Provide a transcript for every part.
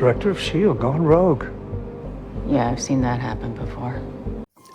director of S.H.I.E.L.D. gone rogue. Yeah, I've seen that happen before.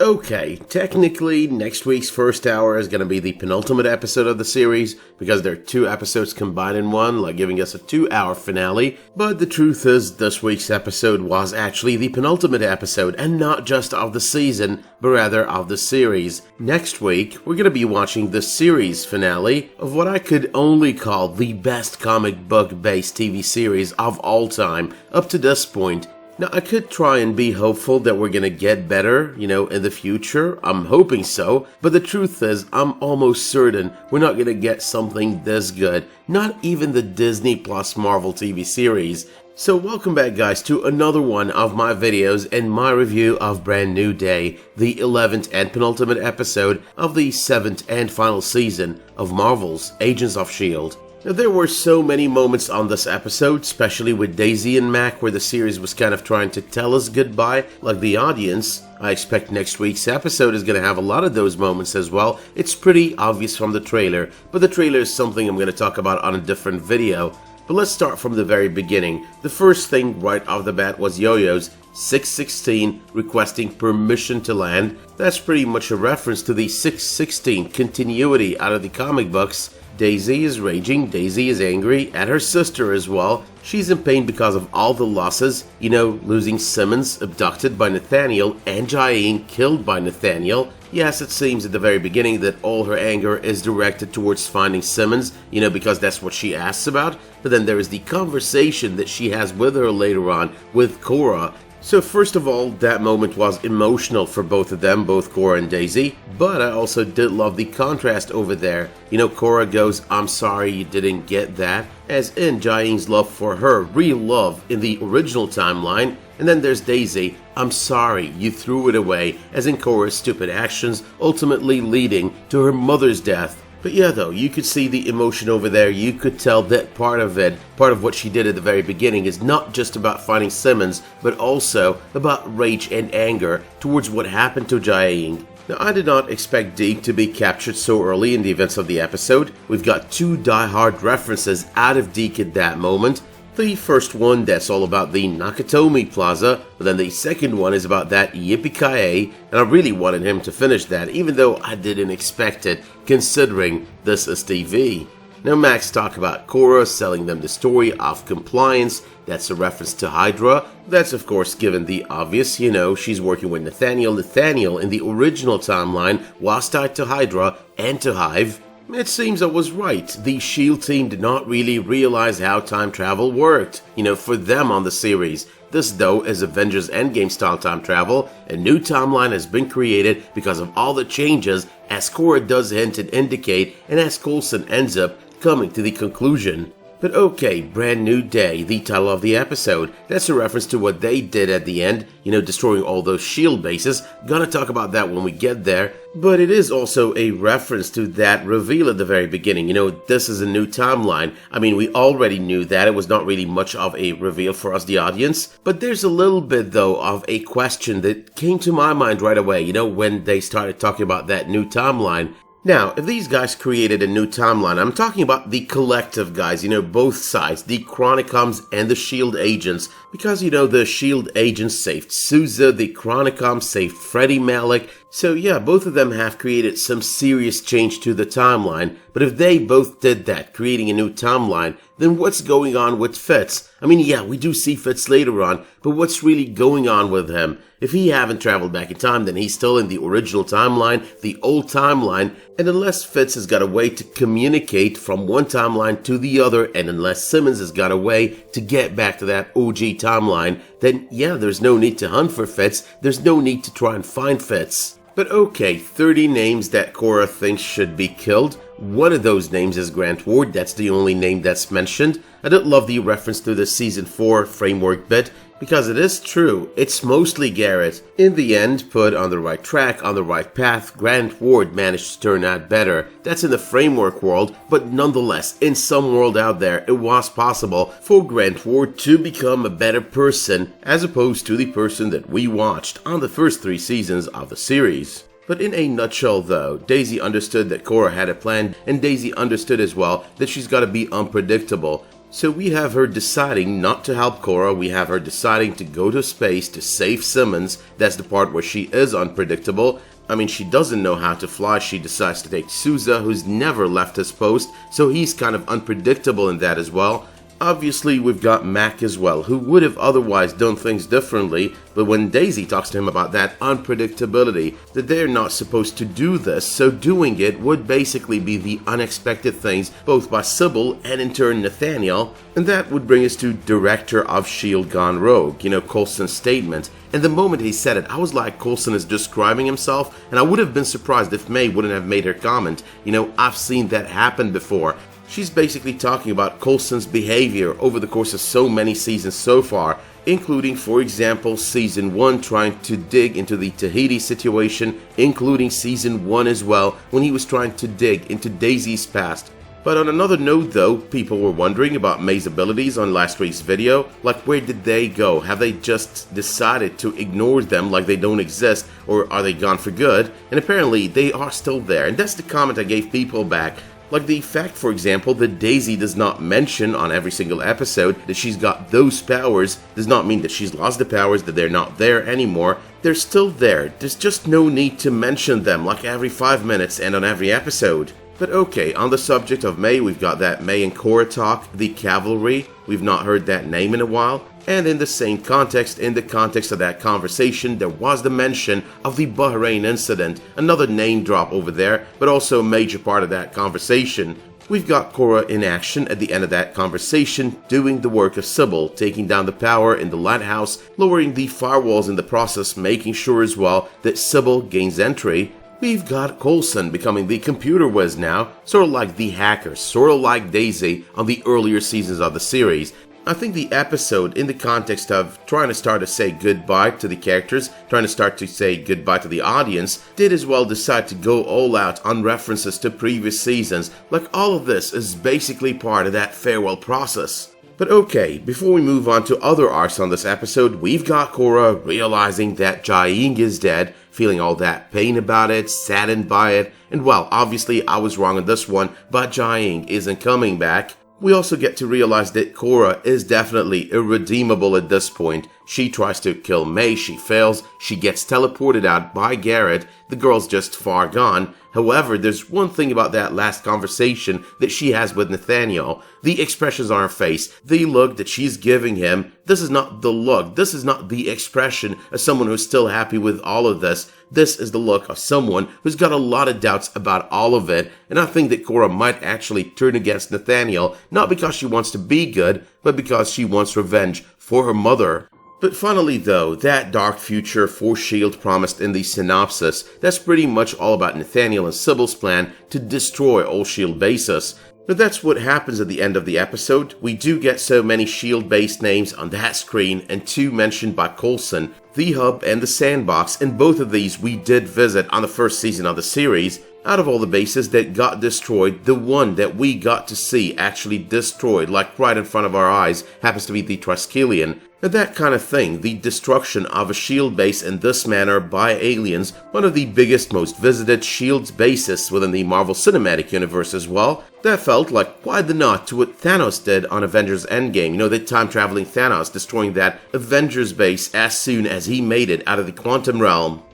Okay, technically, next week's first hour is going to be the penultimate episode of the series, because there are 2 episodes combined in one, like giving us a 2-hour finale. But the truth is, this week's episode was actually the penultimate episode, and not just of the season, but rather of the series. Next week, we're going to be watching the series finale of what I could only call the best comic book-based TV series of all time, up to this point. Now, I could try and be hopeful that we're gonna get better, in the future. I'm hoping so. But the truth is, I'm almost certain we're not gonna get something this good. Not even the Disney Plus Marvel TV series. So welcome back, guys, to another one of my videos and my review of Brand New Day, the 11th and penultimate episode of the 7th and final season of Marvel's Agents of S.H.I.E.L.D. Now, there were so many moments on this episode, especially with Daisy and Mac, where the series was kind of trying to tell us goodbye, like the audience. I expect next week's episode is going to have a lot of those moments as well. It's pretty obvious from the trailer, but the trailer is something I'm going to talk about on a different video. But let's start from the very beginning. The first thing right off the bat was Yo-Yo's 616 requesting permission to land. That's pretty much a reference to the 616 continuity out of the comic books. Daisy is raging, Daisy is angry at her sister as well. She's in pain because of all the losses, losing Simmons abducted by Nathaniel and Jiaying killed by Nathaniel. Yes, it seems at the very beginning that all her anger is directed towards finding Simmons, because that's what she asks about. But then there is the conversation that she has with her later on with Cora. So first of all, that moment was emotional for both of them, both Cora and Daisy, but I also did love the contrast over there. Cora goes, "I'm sorry you didn't get that," as in Jiaying's love for her, real love in the original timeline. And then there's Daisy, "I'm sorry you threw it away," as in Cora's stupid actions ultimately leading to her mother's death. But yeah, though, you could see the emotion over there. You could tell that part of what she did at the very beginning is not just about finding Simmons, but also about rage and anger towards what happened to Jiaying. Now, I did not expect Deke to be captured so early in the events of the episode. We've got 2 die-hard references out of Deke at that moment. The first one, that's all about the Nakatomi Plaza, but then the second one is about that Yippee-Ki-Yay, and I really wanted him to finish that, even though I didn't expect it, considering this is TV. Now, Max talk about Cora selling them the story of compliance. That's a reference to Hydra. That's, of course, given the obvious, she's working with Nathaniel. Nathaniel, in the original timeline, was tied to Hydra and to Hive. It seems I was right. The S.H.I.E.L.D. team did not really realize how time travel worked, for them on the series. This, though, is Avengers Endgame style time travel. A new timeline has been created because of all the changes, as Cora does hint and indicate, and as Coulson ends up coming to the conclusion. But okay, Brand New Day, the title of the episode. That's a reference to what they did at the end, destroying all those S.H.I.E.L.D. bases. Gonna talk about that when we get there. But it is also a reference to that reveal at the very beginning. This is a new timeline. I mean, we already knew that. It was not really much of a reveal for us, the audience. But there's a little bit, though, of a question that came to my mind right away, when they started talking about that new timeline. Now, if these guys created a new timeline, I'm talking about the collective guys, both sides, the Chronicoms and the S.H.I.E.L.D. agents, because, the S.H.I.E.L.D. agents saved Sousa, the Chronicoms saved Freddie Malick, so yeah, both of them have created some serious change to the timeline, but if they both did that, creating a new timeline, then what's going on with Fitz? I mean, yeah, we do see Fitz later on, but what's really going on with him? If he haven't traveled back in time, then he's still in the original timeline, the old timeline, and unless Fitz has got a way to communicate from one timeline to the other, and unless Simmons has got a way to get back to that OG timeline, then yeah, there's no need to hunt for Fitz, there's no need to try and find Fitz. But okay, 30 names that Cora thinks should be killed. One of those names is Grant Ward, that's the only name that's mentioned. I don't love the reference to the Season 4 framework bit, because it is true, it's mostly Garrett. In the end, put on the right track, on the right path, Grant Ward managed to turn out better. That's in the framework world, but nonetheless, in some world out there, it was possible for Grant Ward to become a better person, as opposed to the person that we watched on the first 3 seasons of the series. But in a nutshell though, Daisy understood that Cora had a plan, and Daisy understood as well that she's gotta be unpredictable. So we have her deciding not to help Cora, we have her deciding to go to space to save Simmons. That's the part where she is unpredictable. I mean, she doesn't know how to fly, she decides to take Sousa, who's never left his post, so he's kind of unpredictable in that as well. Obviously, we've got Mac as well, who would have otherwise done things differently, but when Daisy talks to him about that unpredictability, that they're not supposed to do this, so doing it would basically be the unexpected things, both by Sybil and in turn Nathaniel, and that would bring us to Director of S.H.I.E.L.D. gone rogue, Coulson's statement. And the moment he said it, I was like, Coulson is describing himself, and I would have been surprised if May wouldn't have made her comment, I've seen that happen before. She's basically talking about Coulson's behavior over the course of so many seasons so far, including, for example, Season 1 trying to dig into the Tahiti situation, including Season 1 as well, when he was trying to dig into Daisy's past. But on another note though, people were wondering about May's abilities on last week's video, like where did they go? Have they just decided to ignore them like they don't exist, or are they gone for good? And apparently they are still there, and that's the comment I gave people back. Like the fact, for example, that Daisy does not mention on every single episode that she's got those powers does not mean that she's lost the powers, that they're not there anymore. They're still there, there's just no need to mention them like every 5 minutes and on every episode. But okay, on the subject of May, we've got that May and Cora talk, the cavalry, we've not heard that name in a while. And in the same context, in the context of that conversation, there was the mention of the Bahrain incident, another name drop over there, but also a major part of that conversation. We've got Cora in action at the end of that conversation, doing the work of Sybil, taking down the power in the lighthouse, lowering the firewalls in the process, making sure as well that Sybil gains entry. We've got Coulson becoming the computer whiz now, sort of like the hacker, sort of like Daisy on the earlier seasons of the series. I think the episode, in the context of trying to start to say goodbye to the characters, trying to start to say goodbye to the audience, did as well decide to go all out on references to previous seasons, like all of this is basically part of that farewell process. But okay, before we move on to other arcs on this episode, we've got Cora realizing that Jiaying is dead, feeling all that pain about it, saddened by it, and well, obviously I was wrong on this one, but Jiaying isn't coming back. We also get to realize that Cora is definitely irredeemable at this point. She tries to kill May, she fails, she gets teleported out by Garrett, the girl's just far gone. However, there's one thing about that last conversation that she has with Nathaniel. The expressions on her face, the look that she's giving him, this is not the look, this is not the expression of someone who's still happy with all of this. This is the look of someone who's got a lot of doubts about all of it, and I think that Cora might actually turn against Nathaniel, not because she wants to be good, but because she wants revenge for her mother. But finally though, that dark future for S.H.I.E.L.D. promised in the synopsis, that's pretty much all about Nathaniel and Sybil's plan to destroy all S.H.I.E.L.D. bases. But that's what happens at the end of the episode. We do get so many S.H.I.E.L.D. based names on that screen, and two mentioned by Coulson, the Hub and the Sandbox, and both of these we did visit on the first season of the series. Out of all the bases that got destroyed, the one that we got to see actually destroyed, like right in front of our eyes, happens to be the Triskelion. And that kind of thing, the destruction of a S.H.I.E.L.D. base in this manner by aliens, one of the biggest, most visited S.H.I.E.L.D. bases within the Marvel Cinematic Universe as well, that felt like quite the nod to what Thanos did on Avengers Endgame. The time-traveling Thanos destroying that Avengers base as soon as he made it out of the quantum realm.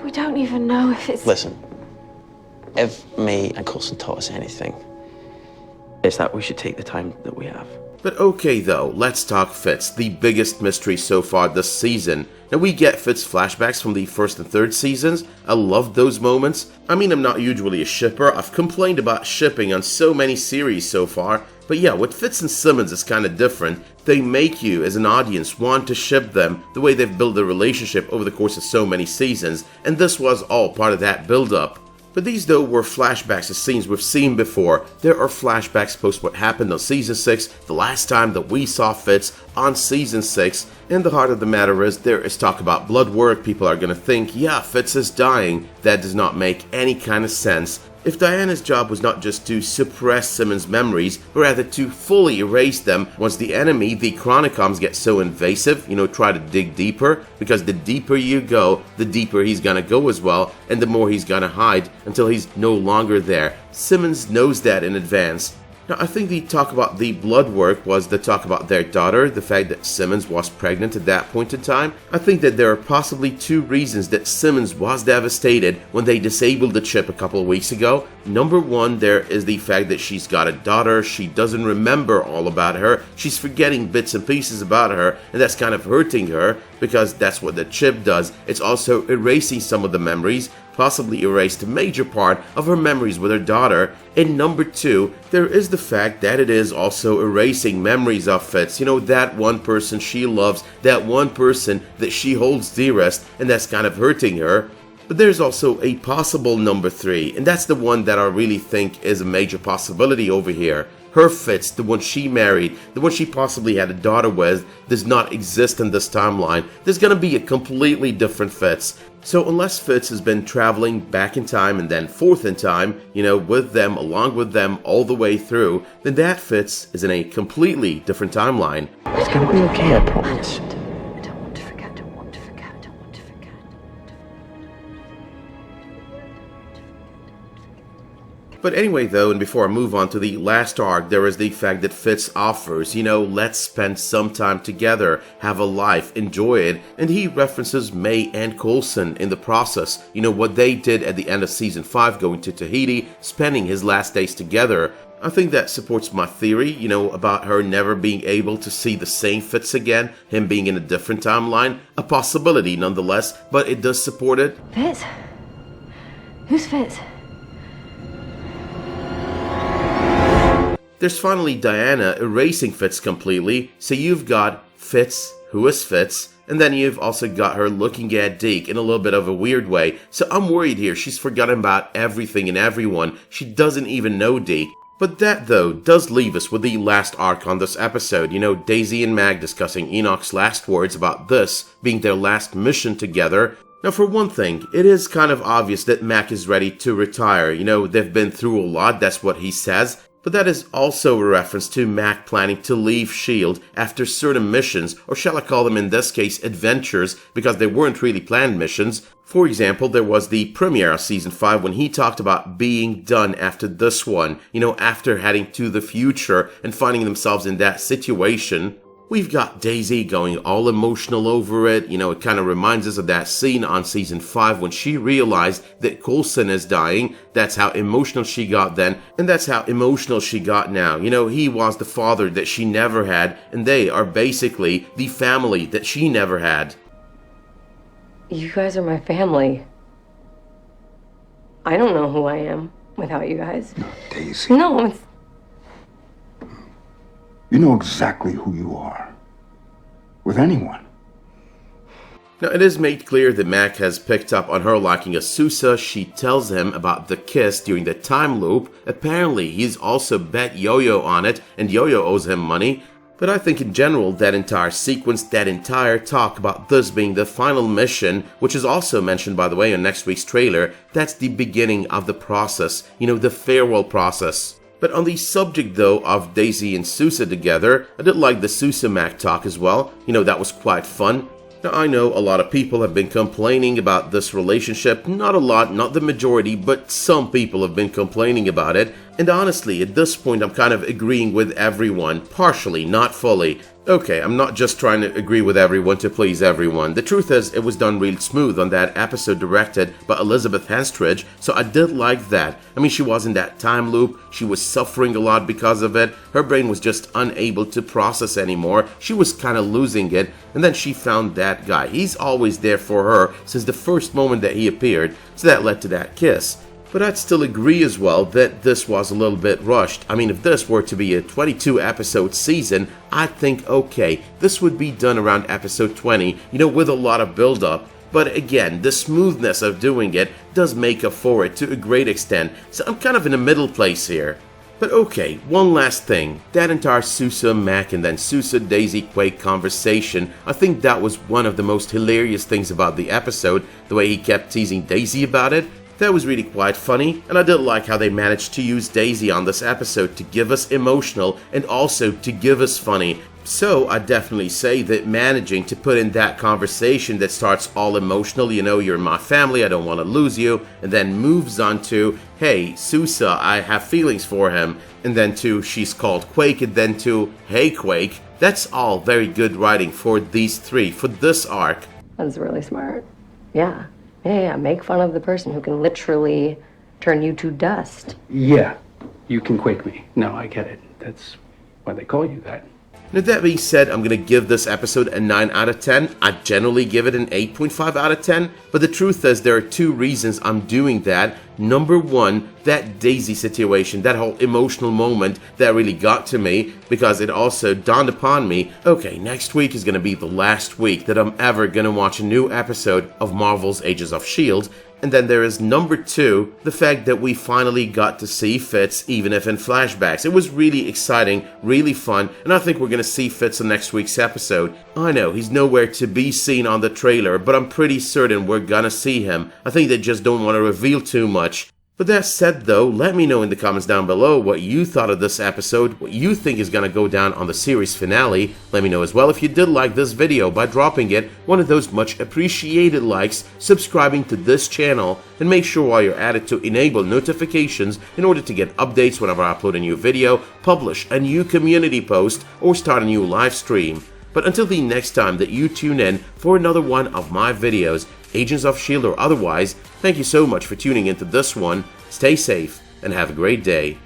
We don't even know if it's... Listen, if May and Coulson taught us anything, it's that we should take the time that we have. But okay though, let's talk Fitz, the biggest mystery so far this season. Now we get Fitz flashbacks from the first and third seasons. I love those moments. I mean, I'm not usually a shipper, I've complained about shipping on so many series so far, but yeah, with Fitz and Simmons is kinda different. They make you, as an audience, want to ship them the way they've built their relationship over the course of so many seasons, and this was all part of that build-up. But these though were flashbacks of scenes we've seen before. There are flashbacks post what happened on Season 6, the last time that we saw Fitz on Season 6, and the heart of the matter is there is talk about blood work. People are gonna think, yeah, Fitz is dying. That does not make any kind of sense. If Diana's job was not just to suppress Simmons' memories, but rather to fully erase them once the enemy, the Chronicoms, get so invasive, try to dig deeper, because the deeper you go, the deeper he's gonna go as well, and the more he's gonna hide until he's no longer there. Simmons knows that in advance. Now, I think the talk about the blood work was the talk about their daughter, the fact that Simmons was pregnant at that point in time. I think that there are possibly two reasons that Simmons was devastated when they disabled the chip a couple of weeks ago. Number one, there is the fact that she's got a daughter, she doesn't remember all about her, she's forgetting bits and pieces about her, and that's kind of hurting her, because that's what the chip does. It's also erasing some of the memories, possibly erased a major part of her memories with her daughter. And number two, there is the fact that it is also erasing memories of Fitz. You know, that one person she loves, that one person that she holds dearest, and that's kind of hurting her. But there's also a possible number three, and that's the one that I really think is a major possibility over here. Her Fitz, the one she married, the one she possibly had a daughter with, does not exist in this timeline. There's gonna be a completely different Fitz. So unless Fitz has been traveling back in time and then forth in time, you know, with them, along with them, all the way through, then that Fitz is in a completely different timeline. It's gonna be okay, I promise. I don't want to forget, I don't want to forget, I don't want to forget. But anyway though, and before I move on to the last arc, there is the fact that Fitz offers, you know, let's spend some time together, have a life, enjoy it, and he references May and Coulson in the process, you know, what they did at the end of season 5, going to Tahiti, spending his last days together. I think that supports my theory, you know, about her never being able to see the same Fitz again, him being in a different timeline, a possibility nonetheless, but it does support it. Fitz? Who's Fitz? There's finally Diana erasing Fitz completely, so you've got Fitz, who is Fitz, and then you've also got her looking at Deke in a little bit of a weird way, so I'm worried here she's forgotten about everything and everyone, she doesn't even know Deke. But that, though, does leave us with the last arc on this episode, you know, Daisy and Mag discussing Enoch's last words about this being their last mission together. Now, for one thing, it is kind of obvious that Mac is ready to retire, you know, they've been through a lot, that's what he says. But that is also a reference to Mac planning to leave S.H.I.E.L.D. after certain missions, or shall I call them in this case adventures, because they weren't really planned missions. For example, there was the premiere of season 5 when he talked about being done after this one, you know, after heading to the future and finding themselves in that situation. We've got Daisy going all emotional over it, you know, it kind of reminds us of that scene on season 5 when she realized that Coulson is dying. That's how emotional she got then, and that's how emotional she got now. You know, he was the father that she never had, and they are basically the family that she never had. You guys are my family. I don't know who I am without you guys. No, Daisy. No, it's... You know exactly who you are. With anyone. Now, it is made clear that Mac has picked up on her liking a Sousa. She tells him about the kiss during the time loop. Apparently, he's also bet Yo-Yo on it, and Yo-Yo owes him money. But I think in general, that entire sequence, that entire talk about this being the final mission, which is also mentioned, by the way, in next week's trailer, that's the beginning of the process, you know, the farewell process. But on the subject, though, of Daisy and Sousa together, I did like the Sousa-Mac talk as well. You know, that was quite fun. Now, I know a lot of people have been complaining about this relationship. Not a lot, not the majority, but some people have been complaining about it. And honestly, at this point, I'm kind of agreeing with everyone. Partially, not fully. Okay, I'm not just trying to agree with everyone to please everyone. The truth is, it was done real smooth on that episode directed by Elizabeth Henstridge, so I did like that. I mean, she was in that time loop, she was suffering a lot because of it, her brain was just unable to process anymore, she was kind of losing it, and then she found that guy. He's always there for her since the first moment that he appeared, so that led to that kiss. But I'd still agree as well that this was a little bit rushed. I mean, if this were to be a 22 episode season, I'd think, okay, this would be done around episode 20, you know, with a lot of build up. But again, the smoothness of doing it does make up for it to a great extent, so I'm kind of in a middle place here. But okay, one last thing. That entire Sousa, Mac, and then Sousa, Daisy, Quake conversation, I think that was one of the most hilarious things about the episode, the way he kept teasing Daisy about it. That was really quite funny, and I did like how they managed to use Daisy on this episode to give us emotional and also to give us funny. So I definitely say that managing to put in that conversation that starts all emotional, you know, you're in my family, I don't want to lose you, and then moves on to, hey, Sousa, I have feelings for him, and then to, she's called Quake, and then to, hey, Quake. That's all very good writing for these three, for this arc. That's really smart. Yeah. Yeah, make fun of the person who can literally turn you to dust. Yeah, you can Quake me. No, I get it. That's why they call you that. Now that being said, I'm going to give this episode a 9 out of 10. I generally give it an 8.5 out of 10, but the truth is there are two reasons I'm doing that. Number one, that Daisy situation, that whole emotional moment that really got to me, because it also dawned upon me, okay, next week is going to be the last week that I'm ever going to watch a new episode of Marvel's Agents of S.H.I.E.L.D., and then there is number two, the fact that we finally got to see Fitz, even if in flashbacks. It was really exciting, really fun, and I think we're going to see Fitz in next week's episode. I know, he's nowhere to be seen on the trailer, but I'm pretty certain we're gonna see him. I think they just don't want to reveal too much. With that said though, let me know in the comments down below what you thought of this episode, what you think is going to go down on the series finale. Let me know as well if you did like this video by dropping it one of those much appreciated likes, subscribing to this channel, and make sure while you're at it to enable notifications in order to get updates whenever I upload a new video, publish a new community post, or start a new live stream. But until the next time that you tune in for another one of my videos, Agents of S.H.I.E.L.D. or otherwise, thank you so much for tuning into this one. Stay safe and have a great day.